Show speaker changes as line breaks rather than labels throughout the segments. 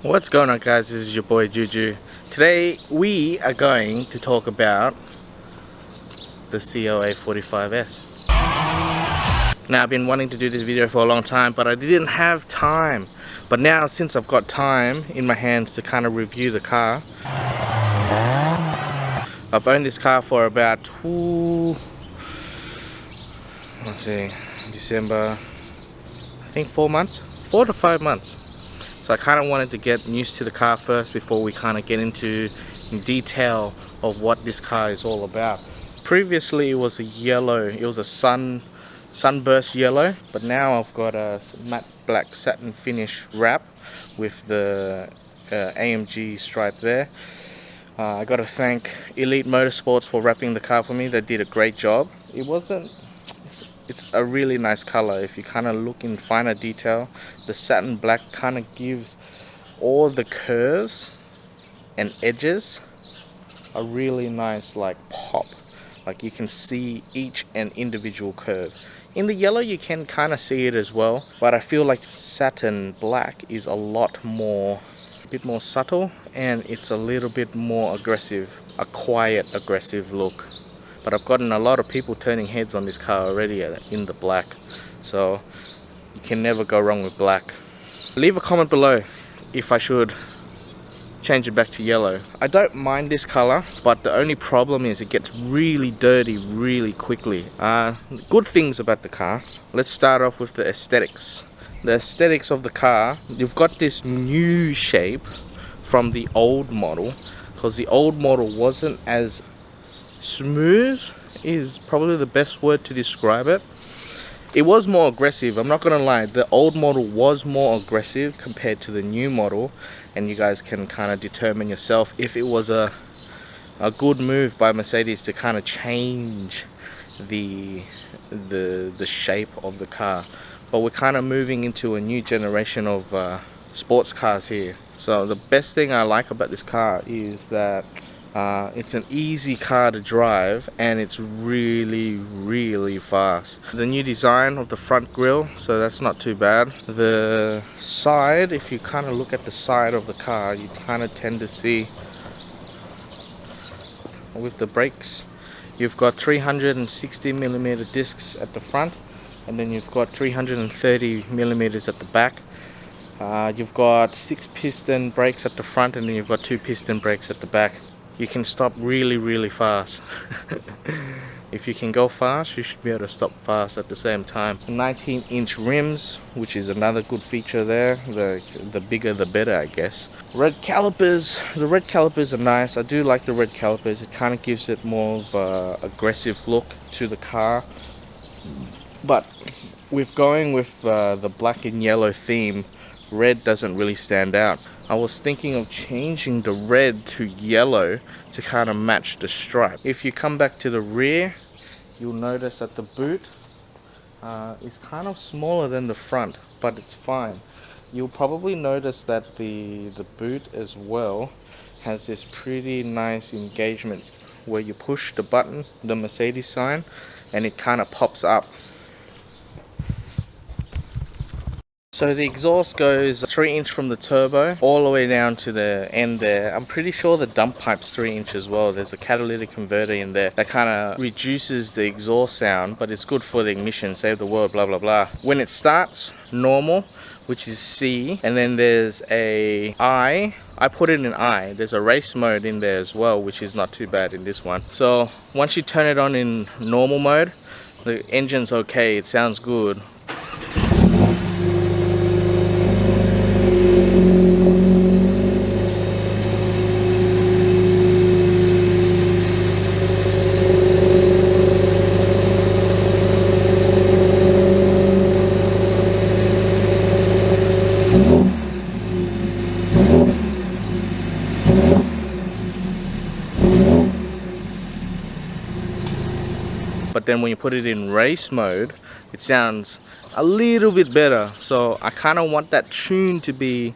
What's going on, guys? This is your boy Juju. Today we are going to talk about the CLA 45S. Now, I've been wanting to do this video for a long time, but I didn't have time. But now, since I've got time in my hands to kind of review the car, I've owned this car for about December, I think 4 months, 4 to 5 months. So I kind of wanted to get used to the car first before we kind of get into detail of what this car is all about. Previously it was a yellow, it was a sunburst yellow, but now I've got a matte black satin finish wrap with the AMG stripe there. I got to thank Elite Motorsports for wrapping the car for me. They did a great job. It's a really nice color. If you kind of look in finer detail, the satin black kind of gives all the curves and edges a really nice like pop. Like you can see each and individual curve. In the yellow you can kind of see it as well, but I feel like satin black is a bit more subtle, and it's a little bit more aggressive, a quiet aggressive look. But I've gotten a lot of people turning heads on this car already in the black, so you can never go wrong with black. Leave a comment below if I should change it back to yellow. I don't mind this color, but the only problem is it gets really dirty really quickly. Good things about the car. Let's start off with the aesthetics. The aesthetics of the car, you've got this new shape from the old model, because the old model wasn't as smooth, is probably the best word to describe it. It was more aggressive, I'm not gonna lie. The old model was more aggressive compared to the new model, and you guys can kind of determine yourself if it was a good move by Mercedes to kind of change the shape of the car. But we're kind of moving into a new generation of sports cars here. So the best thing I like about this car is that it's an easy car to drive, and it's really fast. The new design of the front grille, so that's not too bad. The side, if you kind of look at the side of the car, you kind of tend to see with the brakes, you've got 360mm discs at the front, and then you've got 330mm at the back. You've got 6-piston brakes at the front, and then you've got 2-piston brakes at the back. You can stop really fast. If you can go fast, you should be able to stop fast at the same time. 19-inch rims, which is another good feature there. The bigger the better, I guess. Red calipers. The red calipers are nice. I do like the red calipers. It kind of gives it more of an aggressive look to the car. But with going with the black and yellow theme, red doesn't really stand out. I was thinking of changing the red to yellow to kind of match the stripe. If you come back to the rear, you'll notice that the boot is kind of smaller than the front, but it's fine. You'll probably notice that the boot as well has this pretty nice engagement where you push the button, the Mercedes sign, and it kind of pops up. So the exhaust goes 3-inch from the turbo all the way down to the end there. I'm pretty sure the dump pipe's 3-inch as well. There's a catalytic converter in there that kind of reduces the exhaust sound, but it's good for the ignition, save the world, blah blah blah. When it starts, normal, which is C, and then there's a I. I put it in I. There's a race mode in there as well, which is not too bad in this one. So once you turn it on in normal mode, the engine's okay, it sounds good. But then when you put it in race mode, it sounds a little bit better. So I kind of want that tune to be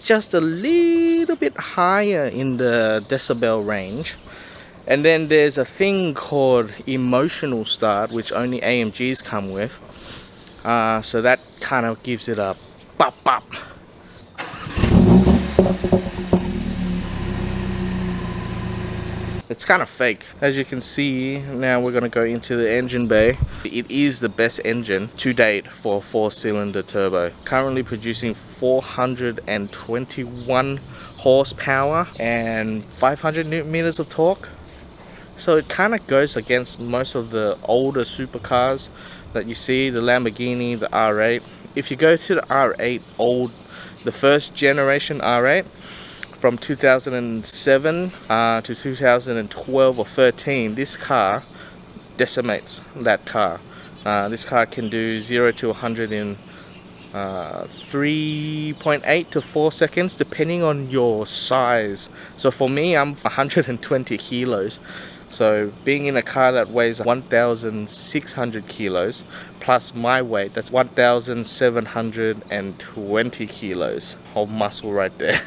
Just a little bit higher in the decibel range. And then there's a thing called emotional start, which only AMGs come with. So that kind of gives it a bop bop. It's kind of fake. As you can see, now we're going to go into the engine bay. It is the best engine to date for a 4-cylinder turbo. Currently producing 421 horsepower and 500 newton meters of torque. So it kind of goes against most of the older supercars that you see, the Lamborghini, the R8. If you go to the R8 the first generation R8, from 2007 to 2012 or 13, this car decimates that car. This car can do 0 to 100 in 3.8 to 4 seconds, depending on your size. So for me, I'm 120 kilos. So being in a car that weighs 1,600 kilos plus my weight, that's 1,720 kilos of muscle right there.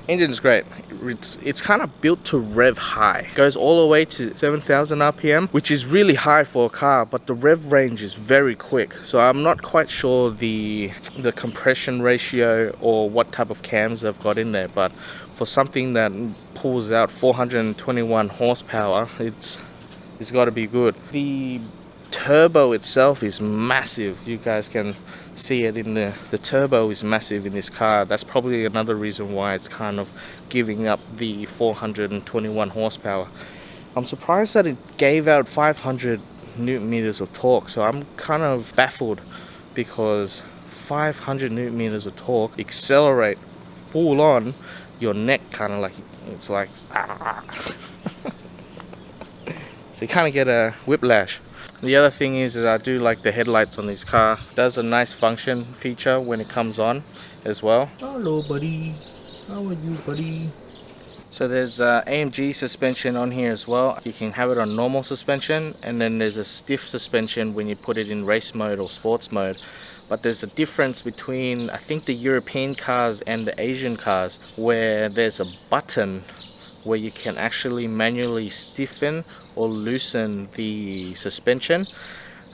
Engine's great. It's kind of built to rev high. Goes all the way to 7,000 RPM, which is really high for a car, but the rev range is very quick. So I'm not quite sure the compression ratio or what type of cams they've got in there, but for something that pulls out 421 horsepower, it's got to be good. The turbo itself is massive. You guys can see it in the turbo is massive in this car. That's probably another reason why it's kind of giving up the 421 horsepower. I'm surprised that it gave out 500 newton meters of torque, so I'm kind of baffled, because 500 newton meters of torque, accelerate full on, your neck kind of like, it's like so you kind of get a whiplash. The other thing is that I do like the headlights on this car. It does a nice function feature when it comes on as well. Hello buddy, how are you buddy? So there's AMG suspension on here as well. You can have it on normal suspension, and then there's a stiff suspension when you put it in race mode or sports mode. But there's a difference between, I think, the European cars and the Asian cars, where there's a button where you can actually manually stiffen or loosen the suspension.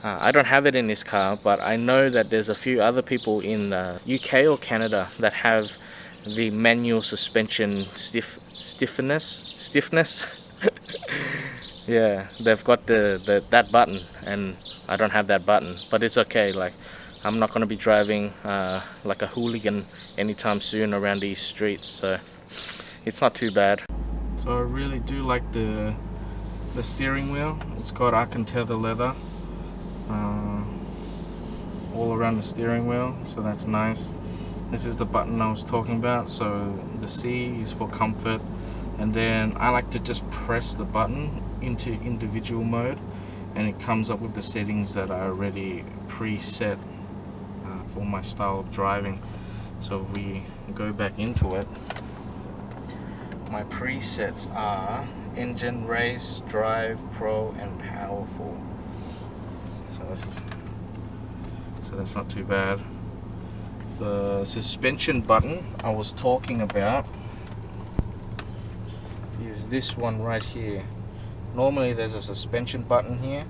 I don't have it in this car, but I know that there's a few other people in UK or Canada that have the manual suspension stiffness. Yeah, they've got that button, and I don't have that button, but it's okay. Like, I'm not going to be driving like a hooligan anytime soon around these streets, so it's not too bad. So I really do like the steering wheel. It's got Alcantara leather all around the steering wheel, so that's nice. This is the button I was talking about. So the C is for comfort, and then I like to just press the button into individual mode, and it comes up with the settings that are already preset for my style of driving. So if we go back into it, my presets are engine, race, drive, pro, and powerful. So that's not too bad. The suspension button I was talking about is this one right here. Normally there's a suspension button here,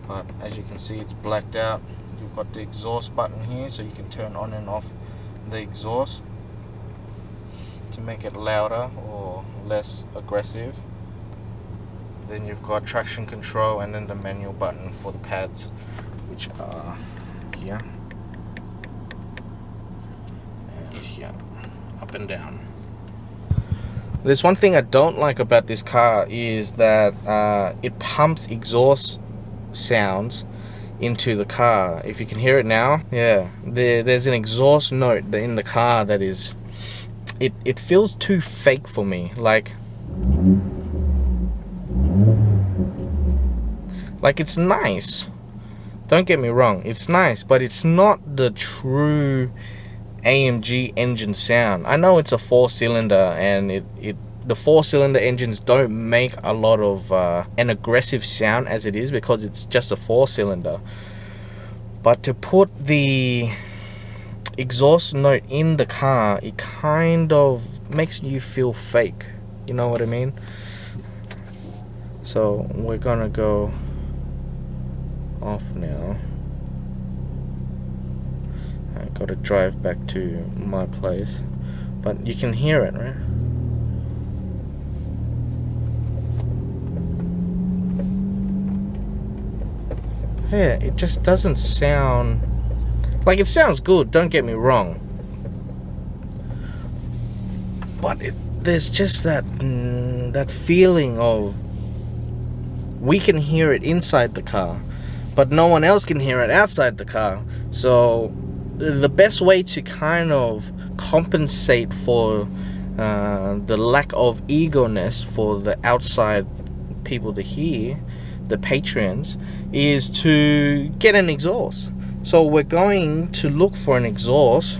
but as you can see, it's blacked out. You've got the exhaust button here, so you can turn on and off the exhaust to make it louder or less aggressive. Then you've got traction control, and then the manual button for the pads, which are here and here, up and down. There's one thing I don't like about this car is that it pumps exhaust sounds into the car. If you can hear it now, yeah, there's an exhaust note in the car that is, it feels too fake for me. Like it's nice, don't get me wrong, it's nice, but it's not the true AMG engine sound. I know it's a 4-cylinder, and the 4-cylinder engines don't make a lot of an aggressive sound as it is, because it's just a 4-cylinder. But to put the exhaust note in the car, it kind of makes you feel fake. You know what I mean? So we're gonna go off now. I gotta drive back to my place, but you can hear it, right? Yeah, it just doesn't sound like, it sounds good, don't get me wrong, but there's just that that feeling of, we can hear it inside the car, but no one else can hear it outside the car. So the best way to kind of compensate for the lack of eagerness for the outside people to hear, the patrons, is to get an exhaust. So we're going to look for an exhaust.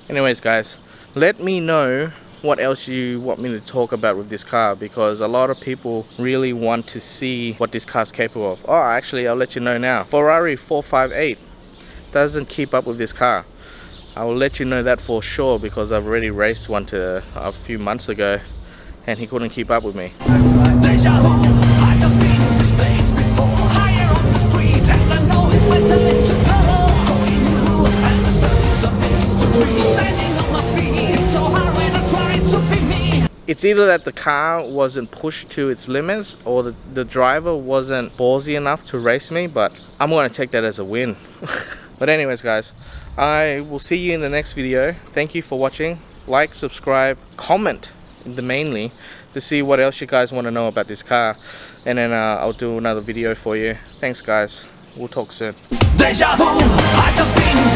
Anyways guys, let me know what else you want me to talk about with this car, because a lot of people really want to see what this car's capable of. Oh, actually, I'll let you know now. Ferrari 458 doesn't keep up with this car. I will let you know that for sure, because I've already raced one to a few months ago and he couldn't keep up with me. It's either that the car wasn't pushed to its limits, or the driver wasn't ballsy enough to race me, but I'm going to take that as a win. But anyways guys, I will see you in the next video. Thank you for watching. Like, subscribe, comment mainly to see what else you guys want to know about this car, and then I'll do another video for you. Thanks guys, we'll talk soon. Deja vu, I just been